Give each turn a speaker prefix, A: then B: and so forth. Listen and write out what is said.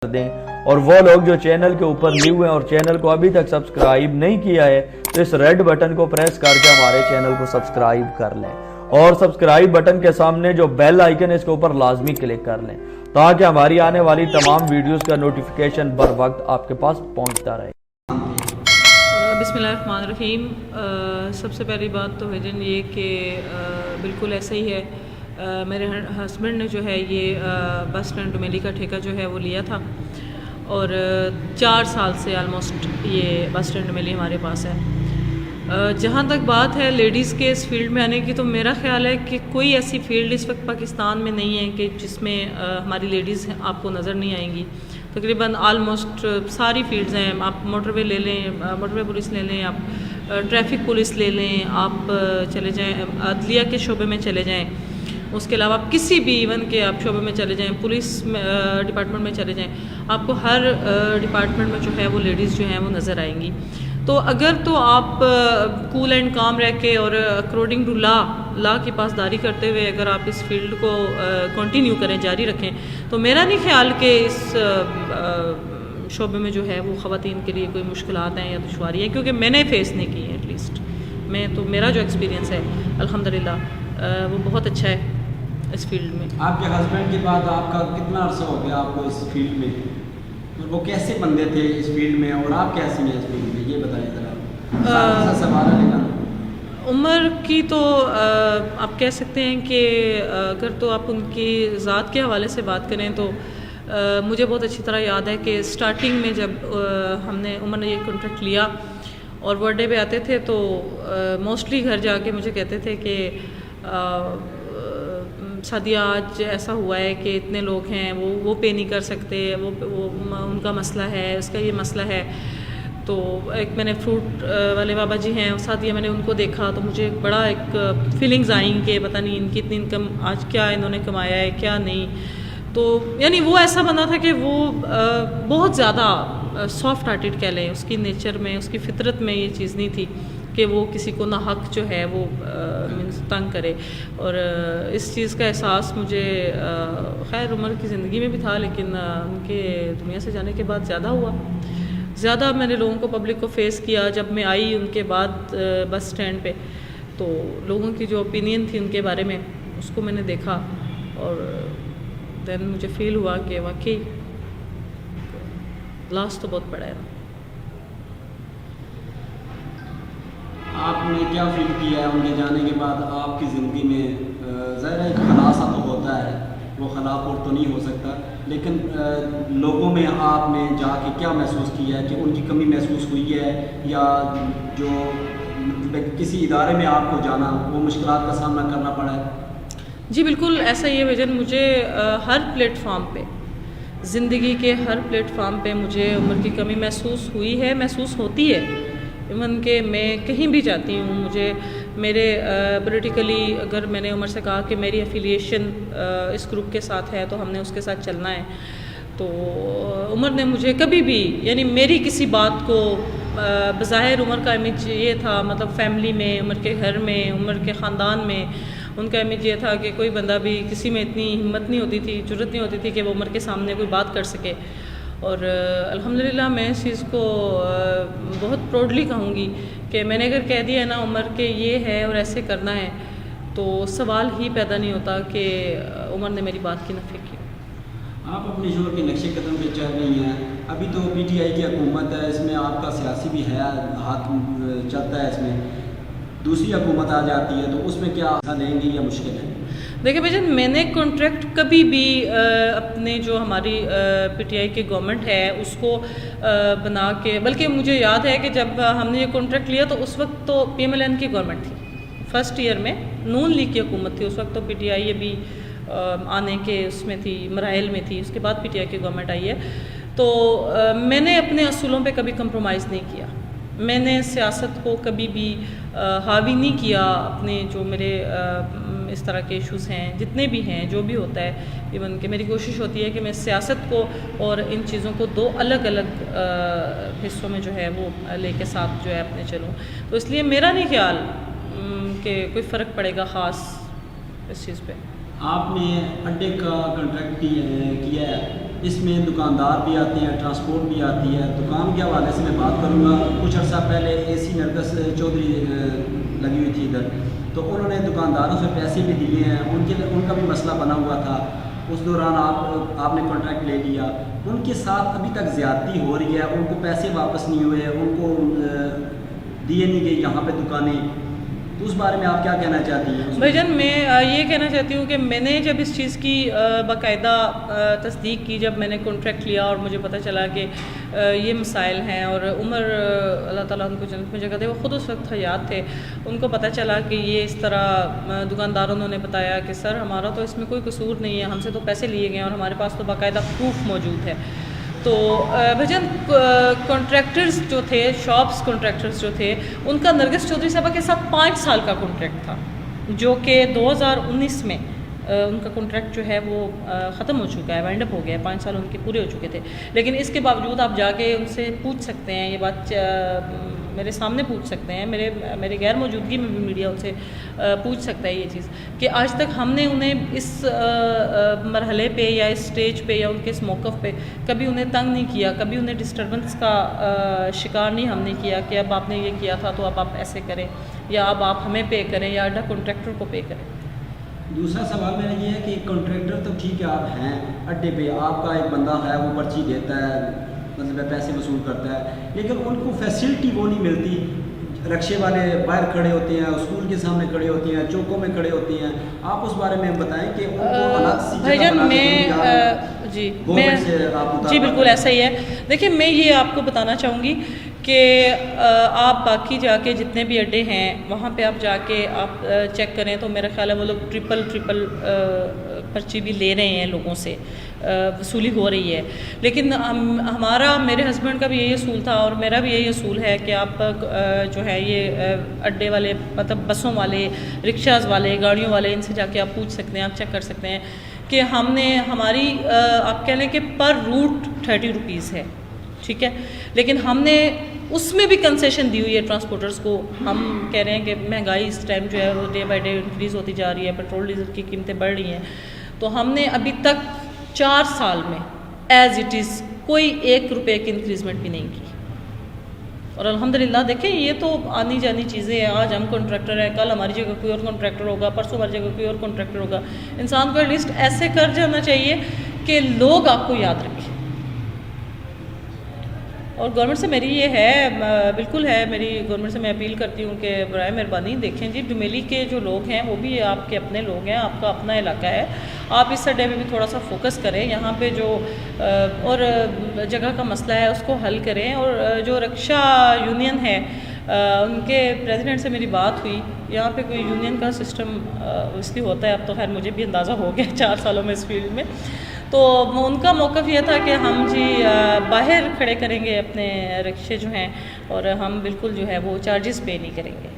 A: دیں، اور وہ لوگ جو چینل کے اوپر نیو ہیں اور چینل کو ابھی تک سبسکرائب نہیں کیا ہے تو اس ریڈ بٹن کو پریس کر کے ہمارے چینل کو سبسکرائب کر لیں، اور سبسکرائب بٹن کے سامنے جو بیل آئیکن ہے اس کے اوپر لازمی کلک کر لیں تاکہ ہماری آنے والی تمام ویڈیوز کا نوٹیفیکیشن بر وقت آپ کے پاس پہنچتا رہے۔
B: بسم اللہ الرحمن الرحیم۔ سب سے پہلی بات تو ویژن یہ کہ بالکل ایسا ہی ہے، میرے ہسبینڈ نے جو ہے یہ بس اسٹینڈ ڈومیلی کا ٹھیکہ جو ہے وہ لیا تھا، اور 4 سال سے آلموسٹ یہ بس اسٹینڈ ڈومیلی ہمارے پاس ہے۔ جہاں تک بات ہے لیڈیز کے اس فیلڈ میں آنے کی، تو میرا خیال ہے کہ کوئی ایسی فیلڈ اس وقت پاکستان میں نہیں ہے کہ جس میں ہماری لیڈیز آپ کو نظر نہیں آئیں گی۔ تقریباً آلموسٹ ساری فیلڈز ہیں، آپ موٹر وے لے لیں، موٹر وے پولیس لے لیں، آپ ٹریفک پولیس لے لیں، آپ چلے جائیں عدلیہ کے شعبے میں چلے جائیں، اس کے علاوہ آپ کسی بھی ایون کے آپ شعبے میں چلے جائیں، پولیس ڈپارٹمنٹ میں چلے جائیں، آپ کو ہر ڈپارٹمنٹ میں جو ہے وہ لیڈیز جو ہیں وہ نظر آئیں گی۔ تو اگر تو آپ کول اینڈ کام رہ کے اور اکارڈنگ ٹو لا کی پاسداری کرتے ہوئے اگر آپ اس فیلڈ کو کنٹینیو کریں، جاری رکھیں، تو میرا نہیں خیال کہ اس شعبے میں جو ہے وہ خواتین کے لیے کوئی مشکلات ہیں یا دشواری ہیں، کیونکہ میں نے فیس نہیں کی ہے ایٹ لیسٹ۔ میرا جو ایکسپیرینس ہے الحمدللہ وہ بہت اچھا ہے اس فیلڈ میں۔
C: آپ کے ہسبینڈ کے بعد آپ کا کتنا عرصہ ہو گیا آپ کو اس فیلڈ میں؟ وہ کیسے بندے تھے اس فیلڈ میں اور آپ کیسی ہیں اس فیلڈ میں، یہ بتائیں ذرا۔ سوال ہے
B: عمر کی تو آپ کہہ سکتے ہیں کہ اگر تو آپ ان کی ذات کے حوالے سے بات کریں تو مجھے بہت اچھی طرح یاد ہے کہ سٹارٹنگ میں جب ہم نے عمر نے یہ کنٹریکٹ لیا اور برتھ ڈے پہ آتے تھے تو موسٹلی گھر جا کے مجھے کہتے تھے کہ سعدیہ آج ایسا ہوا ہے کہ اتنے لوگ ہیں وہ پے نہیں کر سکتے، وہ ان کا مسئلہ ہے، اس کا یہ مسئلہ ہے۔ تو ایک میں نے فروٹ والے بابا جی ہیں سعدیہ، میں نے ان کو دیکھا تو مجھے بڑا ایک فیلنگز آئیں کہ پتہ نہیں ان کی اتنی انکم آج کیا انہوں نے کمایا ہے کیا نہیں۔ تو یعنی وہ ایسا بندہ تھا کہ وہ بہت زیادہ سافٹ ہارٹیڈ کہہ لیں، اس کی نیچر میں اس کی فطرت میں یہ چیز نہیں تھی کہ وہ کسی کو ناحق جو ہے وہ تنگ کرے، اور اس چیز کا احساس مجھے خیر عمر کی زندگی میں بھی تھا، لیکن ان کے دنیا سے جانے کے بعد زیادہ ہوا۔ زیادہ میں نے لوگوں کو پبلک کو فیس کیا۔ جب میں آئی ان کے بعد بس اسٹینڈ پہ تو لوگوں کی جو اوپینین تھی ان کے بارے میں اس کو میں نے دیکھا، اور دین مجھے فیل ہوا کہ واقعی لاس تو بہت بڑا ہے۔
C: آپ نے کیا فیل کیا ہے ان کے جانے کے بعد آپ کی زندگی میں؟ ظاہر ہے خلا سا تو ہوتا ہے، وہ خلا پر تو نہیں ہو سکتا، لیکن لوگوں میں آپ نے جا کے کیا محسوس کیا ہے کہ ان کی کمی محسوس ہوئی ہے، یا جو کسی ادارے میں آپ کو جانا وہ مشکلات کا سامنا کرنا پڑا ہے؟
B: جی بالکل ایسا ہی ہے ویژن، مجھے ہر پلیٹ فارم پہ، زندگی کے ہر پلیٹ فارم پہ مجھے عمر کی کمی محسوس ہوئی ہے، محسوس ہوتی ہے۔ ایون کہ میں کہیں بھی جاتی ہوں، مجھے میرے پولیٹیکلی اگر میں نے عمر سے کہا کہ میری افیلیشن اس گروپ کے ساتھ ہے تو ہم نے اس کے ساتھ چلنا ہے، تو عمر نے مجھے کبھی بھی یعنی میری کسی بات کو بظاہر عمر کا امیج یہ تھا، مطلب فیملی میں، عمر کے گھر میں، عمر کے خاندان میں ان کا امیج یہ تھا کہ کوئی بندہ بھی کسی میں اتنی ہمت نہیں ہوتی تھی، جرت نہیں ہوتی تھی کہ وہ عمر کے سامنے کوئی بات کر سکے۔ اور الحمدللہ میں اس چیز کو بہت پراؤڈلی کہوں گی کہ میں نے اگر کہہ دیا ہے نا عمر کہ یہ ہے اور ایسے کرنا ہے، تو سوال ہی پیدا نہیں ہوتا کہ عمر نے میری بات کی نفی کی۔
C: آپ اپنے شوہر کے نقش قدم پہ چل رہی ہیں، ابھی تو پی ٹی آئی کی حکومت ہے، اس میں آپ کا سیاسی بھی ہے، ہاتھ چلتا ہے اس میں، دوسری حکومت آ جاتی ہے تو اس میں کیا حصہ لیں گی یا مشکل ہے؟
B: دیکھیں بھائی میں نے کنٹریکٹ کبھی بھی اپنے جو ہماری پی ٹی آئی کی گورنمنٹ ہے اس کو بنا کے، بلکہ مجھے یاد ہے کہ جب ہم نے یہ کنٹریکٹ لیا تو اس وقت تو پی ایم ایل این کی گورنمنٹ تھی، فرسٹ ایئر میں نون لیگ کی حکومت تھی، اس وقت تو پی ٹی آئی ابھی آنے کے اس میں تھی، مراحل میں تھی، اس کے بعد پی ٹی آئی کی گورنمنٹ آئی ہے۔ تو میں نے اپنے اصولوں پہ کبھی کمپرومائز نہیں کیا، میں نے سیاست کو کبھی بھی حاوی نہیں کیا اپنے جو میرے اس طرح کے ایشوز ہیں جتنے بھی ہیں، جو بھی ہوتا ہے، ایون کہ میری کوشش ہوتی ہے کہ میں سیاست کو اور ان چیزوں کو دو الگ الگ حصوں میں جو ہے وہ لے کے ساتھ جو ہے اپنے چلوں، تو اس لیے میرا نہیں خیال کہ کوئی فرق پڑے گا خاص اس چیز پہ۔
C: آپ نے اڈے کا کنٹریکٹ کیا ہے اس میں دکاندار بھی آتے ہیں, ٹرانسپورٹ بھی آتی ہے. دکان کے حوالے سے میں بات کروں گا. کچھ عرصہ پہلے اے سی نرگس چودھری لگی ہوئی تھی ادھر, تو انہوں نے دکانداروں سے پیسے بھی دیے ہیں. ان کا بھی مسئلہ بنا ہوا تھا. اس دوران آپ نے کانٹریکٹ لے لیا. ان کے ساتھ ابھی تک زیادتی ہو رہی ہے. ان کو پیسے واپس نہیں ہوئے, ان کو دیے نہیں گئے یہاں پہ دکانیں. تو اس بارے میں آپ کیا کہنا چاہتی ہیں؟
B: بھائی جان, میں یہ کہنا چاہتی ہوں کہ میں نے جب اس چیز کی باقاعدہ تصدیق کی, جب میں نے کانٹریکٹ لیا اور مجھے پتہ چلا کہ یہ مسائل ہیں, اور عمر اللہ تعالیٰ ان کو جنت میں جگہ دے, وہ خود اس وقت حیات تھے, ان کو پتہ چلا کہ یہ اس طرح دکانداروں نے بتایا کہ سر ہمارا تو اس میں کوئی قصور نہیں ہے, ہم سے تو پیسے لیے گئے اور ہمارے پاس تو باقاعدہ پروف موجود ہے. تو بھجن کانٹریکٹرز جو تھے, شاپس کانٹریکٹرز جو تھے, ان کا نرگس چودھری صاحبہ کے ساتھ 5 سال کا کانٹریکٹ تھا, جو کہ 2019 میں ان کا کانٹریکٹ جو ہے وہ ختم ہو چکا ہے, وائنڈ اپ ہو گیا ہے. 5 سال ان کے پورے ہو چکے تھے. لیکن اس کے باوجود آپ جا کے ان سے پوچھ سکتے ہیں, یہ بات میرے سامنے پوچھ سکتے ہیں, میرے غیر موجودگی میں بھی میڈیا ان سے پوچھ سکتا ہے یہ چیز, کہ آج تک ہم نے انہیں اس مرحلے پہ یا اس سٹیج پہ یا ان کے اس موقف پہ کبھی انہیں تنگ نہیں کیا, کبھی انہیں ڈسٹربنس کا شکار نہیں ہم نے کیا کہ اب آپ نے یہ کیا تھا تو اب آپ ایسے کریں, یا اب آپ ہمیں پے کریں, یا اڈا کانٹریکٹر کو پے کریں.
C: دوسرا سوال میرا یہ ہے کہ کانٹریکٹر تو ٹھیک ہے, آپ ہیں اڈے پہ, آپ کا ایک بندہ ہے وہ پرچی دیتا ہے, مطلب پیسے وصول کرتا ہے, لیکن ان کو فیسلٹی وہ نہیں ملتی. رکشے والے باہر کھڑے ہوتے ہیں, اسکول کے سامنے کھڑے ہوتے ہیں, چوکوں میں کھڑے ہوتے ہیں. آپ اس بارے میں بتائیں کہ ان کو الگ سی جگہ بنا کے
B: جی بالکل ایسا ہی ہے. دیکھیں, میں یہ آپ کو بتانا چاہوں گی کہ آپ باقی جا کے جتنے بھی اڈے ہیں وہاں پہ آپ جا کے آپ چیک کریں تو میرا خیال ہے وہ لوگ ٹرپل پرچی بھی لے رہے ہیں لوگوں سے, وصولی ہو رہی ہے. لیکن میرے ہسبینڈ کا بھی یہی اصول تھا اور میرا بھی یہی اصول ہے کہ آپ جو ہے یہ اڈے والے, مطلب بسوں والے, رکشاز والے, گاڑیوں والے, ان سے جا کے آپ پوچھ سکتے ہیں, آپ چیک کر سکتے ہیں کہ ہم نے ہماری آپ کہہ لیں کہ پر روٹ 30 روپیز ہے, ٹھیک ہے, لیکن ہم نے اس میں بھی کنسیشن دی ہوئی ہے ٹرانسپورٹرز کو. ہم کہہ رہے ہیں کہ مہنگائی اس ٹائم جو ہے وہ ڈے بائی ڈے انکریز ہوتی جا رہی ہے, پیٹرول ڈیزل کی قیمتیں بڑھ رہی ہیں, تو ہم نے ابھی تک 4 سال میں ایز اٹ از کوئی 1 روپے کی انکریزمنٹ بھی نہیں کی. اور الحمدللہ دیکھیں یہ تو آنی جانی چیزیں ہیں. آج ہم کانٹریکٹر ہیں, کل ہماری جگہ کوئی اور کانٹریکٹر ہوگا, پرسوں ہماری جگہ کوئی اور کانٹریکٹر ہوگا. انسان کو ایٹ لیسٹ ایسے کر جانا چاہیے کہ لوگ آپ کو یاد رکھیں. اور گورنمنٹ سے میری یہ ہے, بالکل ہے میری گورنمنٹ سے میں اپیل کرتی ہوں کہ برائے مہربانی دیکھیں جی, ڈومیلی کے جو لوگ ہیں وہ بھی آپ کے اپنے لوگ ہیں, آپ کا اپنا علاقہ ہے, آپ اس اڈے میں بھی تھوڑا سا فوکس کریں. یہاں پہ جو اور جگہ کا مسئلہ ہے اس کو حل کریں. اور جو رکشا یونین ہے ان کے پریزیڈنٹ سے میری بات ہوئی. یہاں پہ کوئی یونین کا سسٹم اس کی ہوتا ہے, اب تو خیر مجھے بھی اندازہ ہو گیا 4 سالوں میں اس فیلڈ میں. تو ان کا موقف یہ تھا کہ ہم جی باہر کھڑے کریں گے اپنے رکشے جو ہیں, اور ہم بالکل جو ہے وہ چارجز پے نہیں کریں گے.